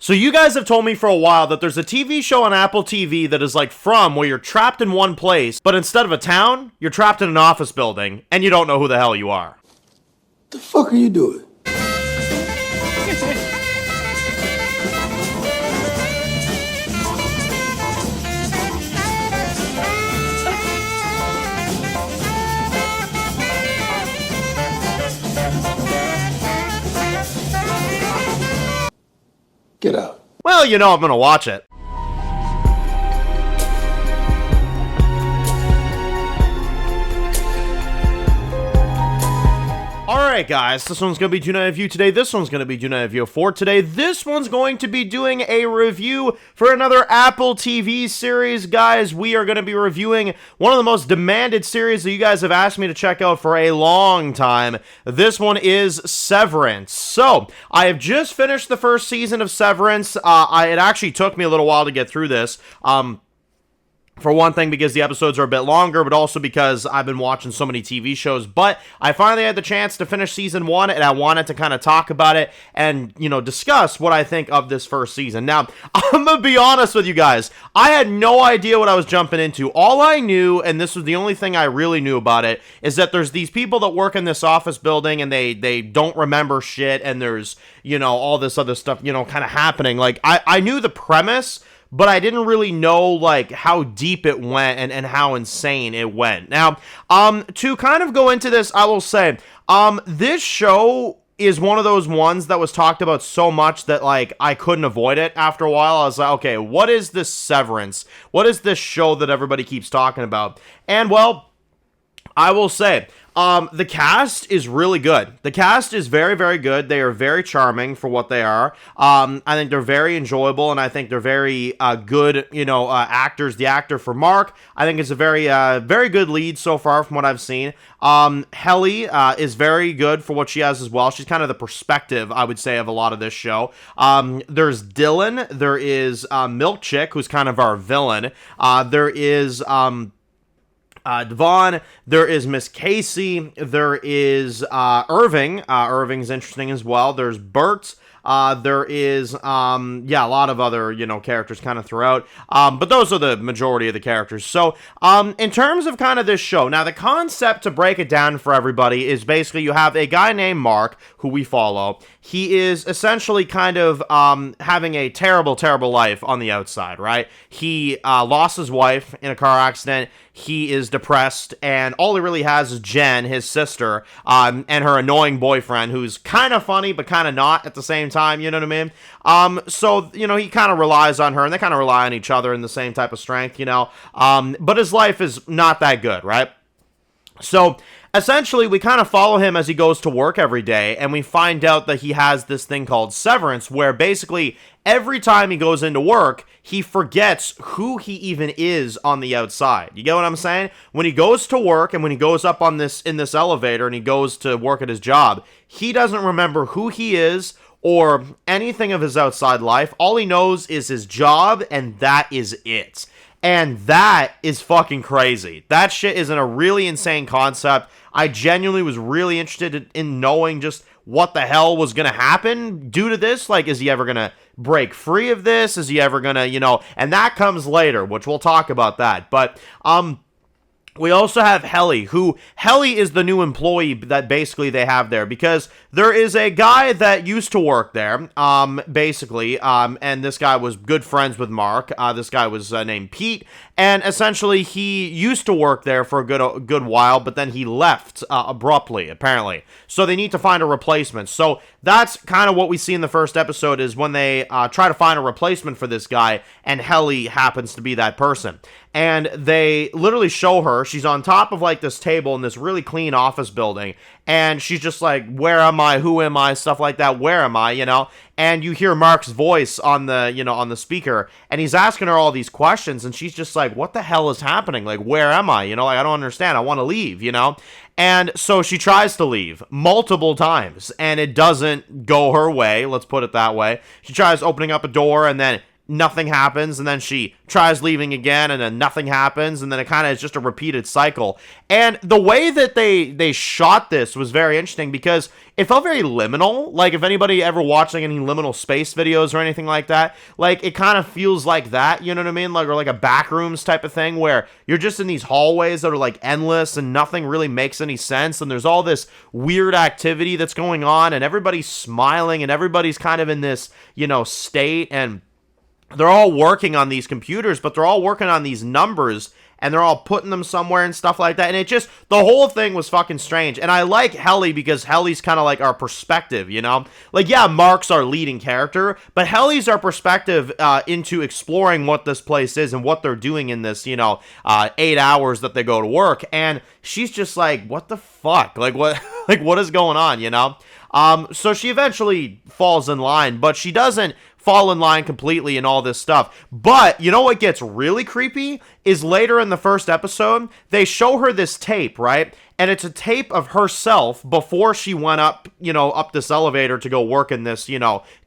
So you guys have told me for a while that there's a TV show on Apple TV that is like From, where you're trapped in one place, but instead of a town, you're trapped in an office building, and you don't know who the hell you are. The fuck are you doing? Get out. Well, you know I'm gonna watch it. Alright guys, this one's going to be Do Not Review today, this one's going to be Do Not Review for today, this one's going to be doing a review for another Apple TV series. Guys, we are going to be reviewing one of the most demanded series that you guys have asked me to check out for a long time. This one is Severance. So, I have just finished the first season of Severance. It actually took me a little while to get through this. For one thing, because the episodes are a bit longer, but also because I've been watching so many TV shows. But I finally had the chance to finish season 1, and I wanted to kind of talk about it and, discuss what I think of this first season. Now, I'm going to be honest with you guys. I had no idea what I was jumping into. All I knew, and this was the only thing I really knew about it, is that there's these people that work in this office building, and they don't remember shit, and there's, all this other stuff, kind of happening. Like, I knew the premise, but I didn't really know, like, how deep it went and how insane it went. Now, to kind of go into this, I will say, this show is one of those ones that was talked about so much that, like, I couldn't avoid it after a while. I was like, okay, what is this Severance? What is this show that everybody keeps talking about? And, well, I will say, the cast is really good. The cast is very, very good. They are very charming for what they are. I think they're very enjoyable, and I think they're very good, actors. The actor for Mark, I think is a very, very good lead so far from what I've seen. Helly is very good for what she has as well. She's kind of the perspective, I would say, of a lot of this show. There's Dylan. There is Milk Chick, who's kind of our villain. There is Devon, there is Miss Casey, there is Irving. Irving's interesting as well. There's Bert. There is, a lot of other, characters kind of throughout, but those are the majority of the characters. So, in terms of kind of this show, now the concept, to break it down for everybody, is basically you have a guy named Mark, who we follow. He is essentially kind of, having a terrible, terrible life on the outside, right? He, lost his wife in a car accident. He is depressed, and all he really has is Jen, his sister, and her annoying boyfriend, who's kind of funny, but kind of not at the same time, you know what I mean? So, he kind of relies on her, and they kind of rely on each other in the same type of strength, but his life is not that good, right? So, essentially, we kind of follow him as he goes to work every day, and we find out that he has this thing called Severance, where basically every time he goes into work, he forgets who he even is on the outside. You get what I'm saying? When he goes to work and when he goes up in this elevator and he goes to work at his job, he doesn't remember who he is or anything of his outside life. All he knows is his job, and that is it. And that is fucking crazy. That shit is a really insane concept. I genuinely was really interested in knowing just what the hell was going to happen due to this. Like, is he ever going to break free of this? Is he ever going to, and that comes later, which we'll talk about that. But, we also have Helly is the new employee that basically they have there, because there is a guy that used to work there, basically, and this guy was good friends with Mark. This guy was named Pete, and essentially he used to work there for a good while, but then he left abruptly, apparently. So they need to find a replacement. So that's kind of what we see in the first episode, is when they try to find a replacement for this guy, and Helly happens to be that person. And they literally show her, she's on top of like this table in this really clean office building, and she's just like, where am I, who am I, stuff like that, where am I, and you hear Mark's voice on the, on the speaker, and he's asking her all these questions, and she's just like, what the hell is happening, like, where am I, like, I don't understand, I want to leave, and so she tries to leave multiple times, and it doesn't go her way, let's put it that way. She tries opening up a door, and then nothing happens, and then she tries leaving again, and then nothing happens, and then it kind of is just a repeated cycle. And the way that they shot this was very interesting because it felt very liminal. Like, if anybody ever watched like any liminal space videos or anything like that, like, it kind of feels like that, you know what I mean? Like, or like a backrooms type of thing where you're just in these hallways that are like endless and nothing really makes any sense, and there's all this weird activity that's going on, and everybody's smiling, and everybody's kind of in this, state, and they're all working on these computers, but they're all working on these numbers, and they're all putting them somewhere and stuff like that. And it just, the whole thing was fucking strange. And I like Helly because Helly's kind of like our perspective, Like, yeah, Mark's our leading character, but Helly's our perspective into exploring what this place is and what they're doing in this, 8 hours that they go to work. And she's just like, what the fuck? Like, what, like, what is going on, So she eventually falls in line, but she doesn't fall in line completely and all this stuff. But you know what gets really creepy is later in the first episode, they show her this tape, right? And it's a tape of herself before she went up, up this elevator to go work in this,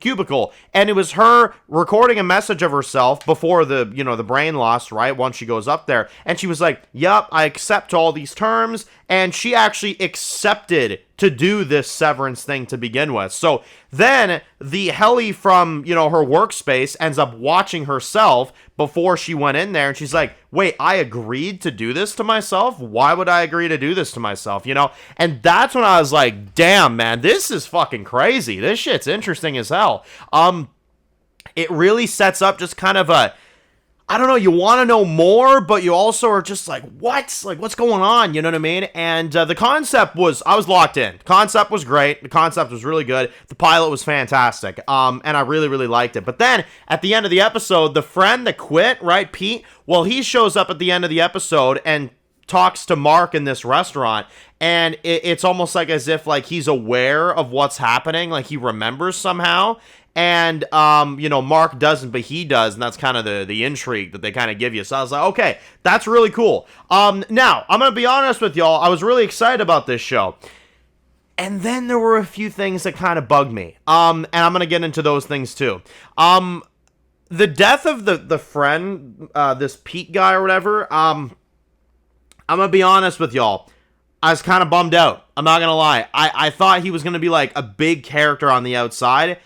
cubicle. And it was her recording a message of herself before the, the brain loss, right? Once she goes up there. And she was like, yep, I accept all these terms. And she actually accepted to do this severance thing to begin with. So then the Helly from, her workspace ends up watching herself before she went in there. And she's like, wait, I agreed to do this to myself? Why would I agree to do this to myself, And that's when I was like, damn, man, this is fucking crazy. This shit's interesting as hell. It really sets up just kind of a, I don't know, you want to know more, but you also are just like, what? Like, what's going on? You know what I mean? And the concept was, I was locked in. Concept was great. The concept was really good. The pilot was fantastic. And I really, really liked it. But then, at the end of the episode, the friend that quit, right, Pete, well, he shows up at the end of the episode and talks to Mark in this restaurant, and it's almost like as if like he's aware of what's happening, like he remembers somehow. And, Mark doesn't, but he does, and that's kind of the intrigue that they kind of give you. So I was like, okay, that's really cool. Now, I'm going to be honest with y'all, I was really excited about this show. And then there were a few things that kind of bugged me. And I'm going to get into those things too. The death of the friend, this Pete guy or whatever, I'm going to be honest with y'all. I was kind of bummed out. I'm not going to lie. I thought he was going to be like a big character on the outside,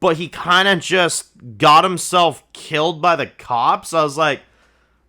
but he kind of just got himself killed by the cops. I was like,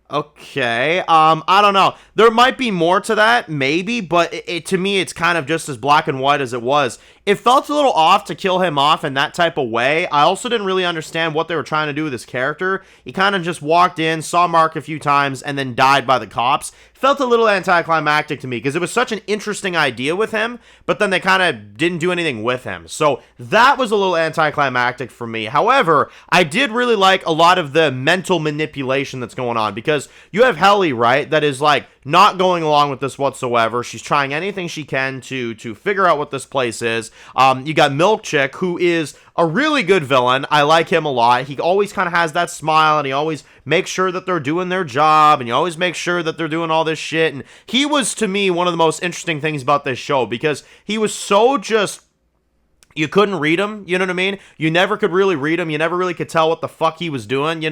okay, I don't know. There might be more to that, maybe, but to me, it's kind of just as black and white as it was. It felt a little off to kill him off in that type of way. I also didn't really understand what they were trying to do with his character. He kind of just walked in, saw Mark a few times, and then died by the cops. Felt a little anticlimactic to me because it was such an interesting idea with him, but then they kind of didn't do anything with him. So that was a little anticlimactic for me. However, I did really like a lot of the mental manipulation that's going on because you have Helly, right, that is like not going along with this whatsoever. She's trying anything she can to figure out what this place is. You got Milkchick, who is a really good villain. I like him a lot. He always kind of has that smile, and he always makes sure that they're doing their job, and you always make sure that they're doing all this shit. And he was, to me, one of the most interesting things about this show because he was so just, you couldn't read him, you know what I mean? You never could really read him. You never really could tell what the fuck he was doing,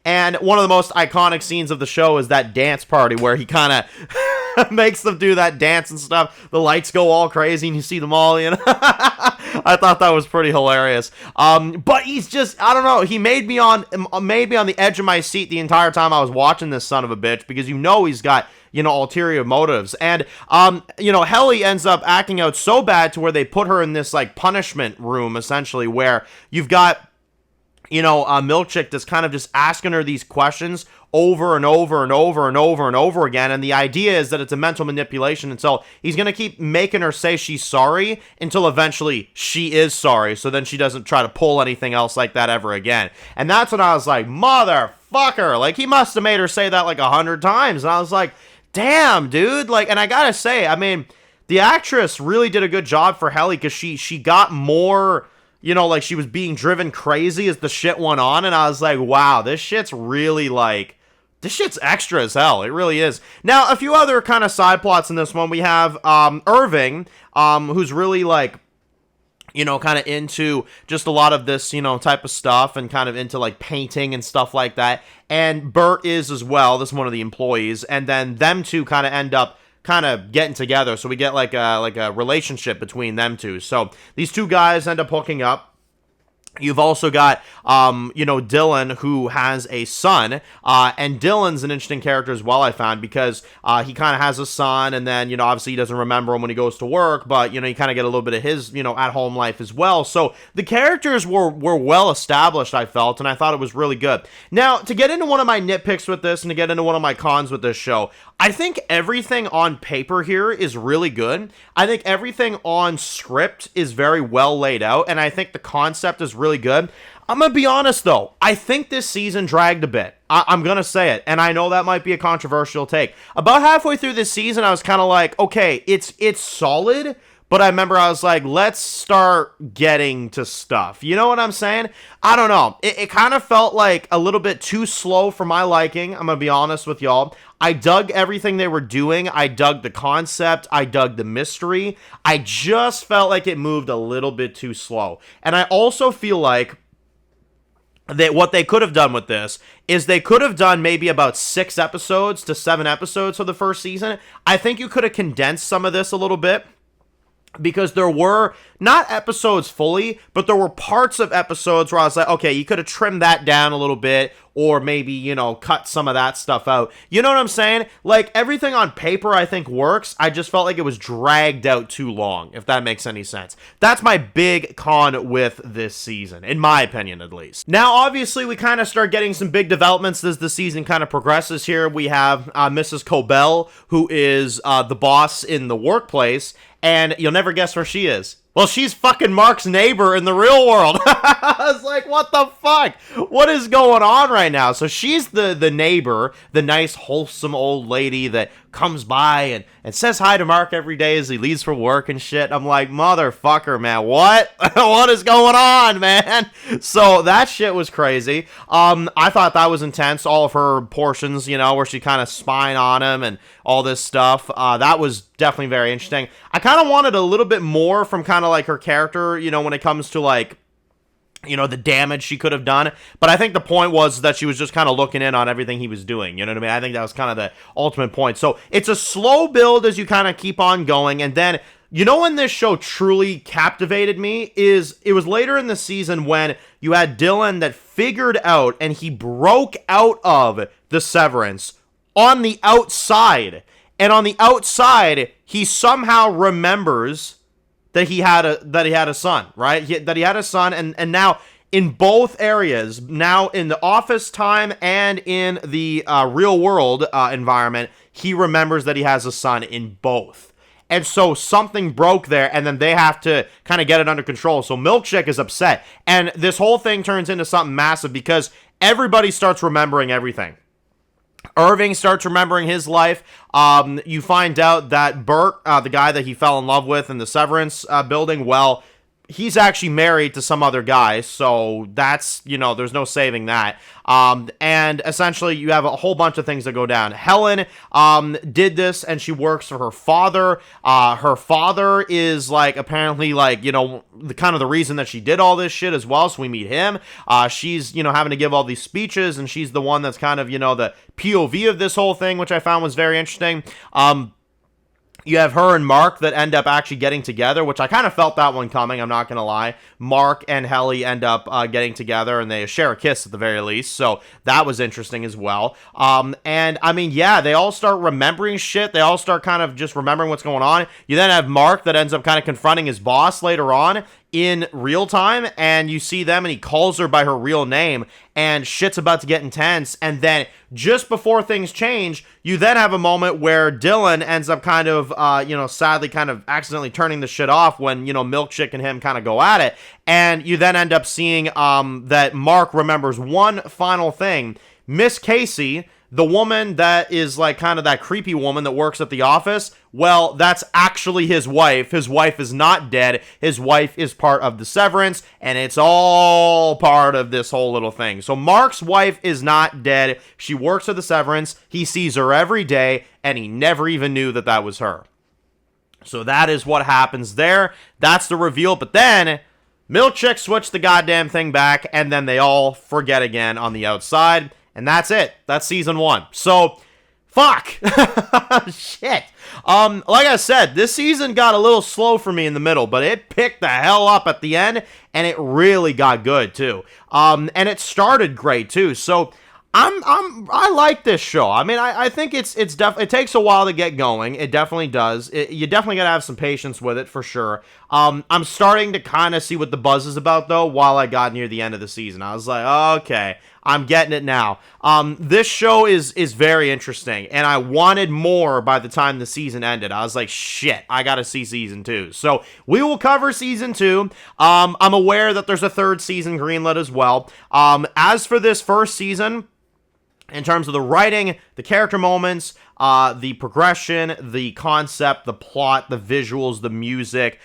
And one of the most iconic scenes of the show is that dance party where he kind of makes them do that dance and stuff. The lights go all crazy and you see them all, I thought that was pretty hilarious. But he's just, I don't know, he made me on the edge of my seat the entire time I was watching this son of a bitch because he's got ulterior motives. And, Helly ends up acting out so bad to where they put her in this, like, punishment room, essentially, where you've got, Milkchick that's kind of just asking her these questions over and over and over and over and over again. And the idea is that it's a mental manipulation. And so he's going to keep making her say she's sorry until eventually she is sorry. So then she doesn't try to pull anything else like that ever again. And that's when I was like, motherfucker. Like, he must have made her say that like 100 times. And I was like, damn, dude. Like, and I gotta say, I mean, the actress really did a good job for Helly because she got more, like she was being driven crazy as the shit went on. And I was like, wow, this shit's really like, this shit's extra as hell. It really is. Now, a few other kind of side plots in this one. We have Irving, who's really like, kind of into just a lot of this, type of stuff, and kind of into like painting and stuff like that. And Bert is as well. This is one of the employees, and then them two kind of end up kind of getting together. So we get like a relationship between them two. So these two guys end up hooking up. You've also got, Dylan, who has a son, and Dylan's an interesting character as well, I found, because he kind of has a son, and then, obviously he doesn't remember him when he goes to work, but, you kind of get a little bit of his, at-home life as well. So the characters were well established, I felt, and I thought it was really good. Now, to get into one of my nitpicks with this, and to get into one of my cons with this show, I think everything on paper here is really good. I think everything on script is very well laid out, and I think the concept is really good. I'm going to be honest, though. I think this season dragged a bit. I'm going to say it, and I know that might be a controversial take. About halfway through this season, I was kind of like, okay, it's solid, but I remember I was like, let's start getting to stuff. You know what I'm saying? I don't know. It kind of felt like a little bit too slow for my liking. I'm going to be honest with y'all. I dug everything they were doing. I dug the concept. I dug the mystery. I just felt like it moved a little bit too slow. And I also feel like that what they could have done with this is they could have done maybe about 6 episodes to 7 episodes for the first season. I think you could have condensed some of this a little bit, because there were not episodes fully, but there were parts of episodes where I was like, okay, you could have trimmed that down a little bit, or maybe, cut some of that stuff out. You know what I'm saying? Like, everything on paper I think works. I just felt like it was dragged out too long, if that makes any sense. That's my big con with this season, in my opinion at least. Now, obviously, we kind of start getting some big developments as the season kind of progresses here. We have Mrs. Cobell, who is the boss in the workplace, and you'll never guess where she is. Well, she's fucking Mark's neighbor in the real world. I was like, what the fuck? What is going on right now? So she's the neighbor, the nice, wholesome old lady that comes by and says hi to Mark every day as he leaves for work and shit. I'm like, motherfucker, man, what? What is going on, man? So that shit was crazy. I thought that was intense. All of her portions, where she kind of spying on him and all this stuff. That was definitely very interesting. I kind of wanted a little bit more from kind of like her character, when it comes to like, the damage she could have done. But I think the point was that she was just kind of looking in on everything he was doing. You know what I mean? I think that was kind of the ultimate point. So it's a slow build as you kind of keep on going. And then, when this show truly captivated me is it was later in the season when you had Dylan that figured out and he broke out of the Severance on the outside. And on the outside, he somehow remembers that he had a son, right? That he had a son, and now in both areas, now in the office time and in the real world environment, he remembers that he has a son in both. And so something broke there, and then they have to kind of get it under control. So Milkshake is upset, and this whole thing turns into something massive because everybody starts remembering everything. Irving starts remembering his life. You find out that Bert, the guy that he fell in love with in the Severance building, well, he's actually married to some other guy, so that's, there's no saving that. And essentially, you have a whole bunch of things that go down. Helen did this, and she works for her father. Her father is, like, apparently, like, the kind of the reason that she did all this shit as well, so we meet him. She's, having to give all these speeches, and she's the one that's kind of, the POV of this whole thing, which I found was very interesting. You have her and Mark that end up actually getting together, which I kind of felt that one coming, I'm not going to lie. Mark and Helly end up getting together, and they share a kiss at the very least, so that was interesting as well. And, I mean, yeah, they all start remembering shit. They all start kind of just remembering what's going on. You then have Mark that ends up kind of confronting his boss later on in real time, and you see them, and he calls her by her real name, and shit's about to get intense. And then just before things change, you then have a moment where Dylan ends up kind of, sadly kind of accidentally turning the shit off when, Milkshake and him kind of go at it. And you then end up seeing that Mark remembers one final thing. Miss Casey, the woman that is like kind of that creepy woman that works at the office, well, that's actually his wife. His wife is not dead. His wife is part of the Severance, and it's all part of this whole little thing. So Mark's wife is not dead. She works at the Severance. He sees her every day, and he never even knew that that was her. So that is what happens there. That's the reveal. But then Milkchick switched the goddamn thing back, and then they all forget again on the outside. And that's it. That's season 1. So, fuck. Shit. Like I said, this season got a little slow for me in the middle, but it picked the hell up at the end, and it really got good too. And it started great too. So I like this show. I mean, I think it takes a while to get going. It definitely does. You definitely gotta have some patience with it for sure. I'm starting to kind of see what the buzz is about though. While I got near the end of the season, I was like, okay, I'm getting it now. This show is very interesting, and I wanted more by the time the season ended. I was like, shit, I gotta see season 2. So we will cover season 2. I'm aware that there's a 3rd season greenlit as well. As for this first season, in terms of the writing, the character moments, the progression, the concept, the plot, the visuals, the music.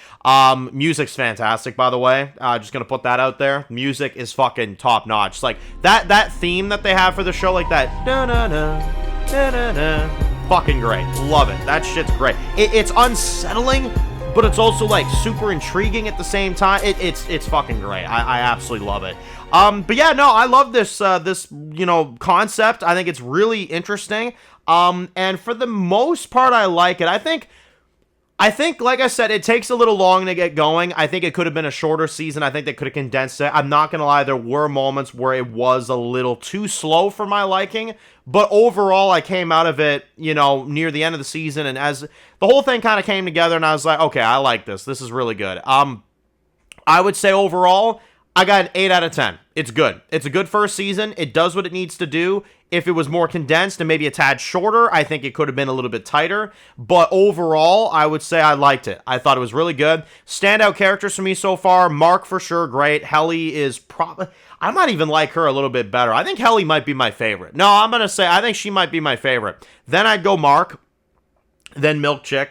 Music's fantastic, by the way. Just gonna put that out there. Music is fucking top notch. Like that theme that they have for the show, like that. Da-na-na, da-na-na. Fucking great. Love it. That shit's great. It's unsettling, but it's also like super intriguing at the same time. It's fucking great. I absolutely love it. But yeah, no, I love this concept. I think it's really interesting. And for the most part, I like it. I think, like I said, it takes a little long to get going. I think it could have been a shorter season. I think they could have condensed it. I'm not gonna lie, there were moments where it was a little too slow for my liking. But overall, I came out of it, near the end of the season, and as the whole thing kind of came together, and I was like, okay, I like this. This is really good. I would say overall, I got an 8 out of 10. It's good. It's a good first season. It does what it needs to do. If it was more condensed and maybe a tad shorter, I think it could have been a little bit tighter. But overall, I would say I liked it. I thought it was really good. Standout characters for me so far. Mark for sure, great. Helly is probably... I might even like her a little bit better. I think Helly might be my favorite. No, I'm going to say I think she might be my favorite. Then I'd go Mark. Then Milkchick.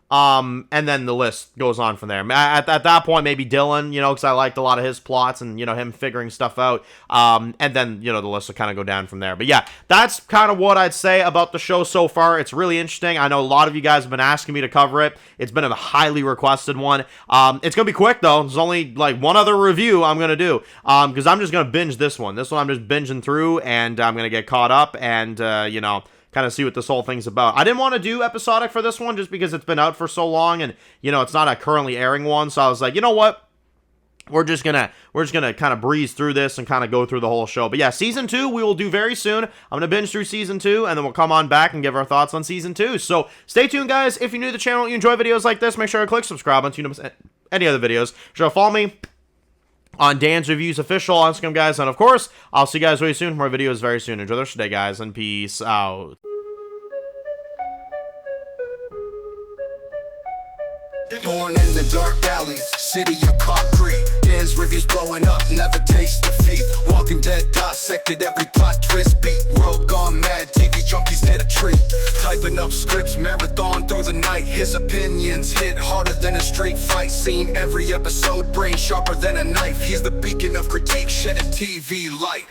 And then the list goes on from there. At that point, maybe Dylan, because I liked a lot of his plots and, him figuring stuff out. And then, the list will kind of go down from there. But yeah, that's kind of what I'd say about the show so far. It's really interesting. I know a lot of you guys have been asking me to cover it. It's been a highly requested one. It's going to be quick, though. There's only, like, one other review I'm going to do. Because I'm just going to binge this one. This one I'm just binging through, and I'm going to get caught up and, kind of see what this whole thing's about. I didn't want to do episodic for this one just because it's been out for so long and, it's not a currently airing one. So I was like, you know what? We're just gonna kind of breeze through this and kind of go through the whole show. But yeah, season 2 we will do very soon. I'm gonna binge through season 2 and then we'll come on back and give our thoughts on season 2. So stay tuned, guys. If you're new to the channel, you enjoy videos like this, make sure to click subscribe on so you don't miss any other videos. Sure, follow me on Dan's Reviews Official on Instagram, guys. And of course, I'll see you guys very soon. More videos very soon. Enjoy the rest of the day, guys, and peace out. Born in the dark alleys, city of concrete. Dan's reviews blowing up, never taste defeat. Walking Dead dissected every plot twist beat. World gone mad, TV junkies hit a treat. Typing up scripts, marathon through the night. His opinions hit harder than a street fight scene. Every episode, brain sharper than a knife. He's the beacon of critique, shedding TV light.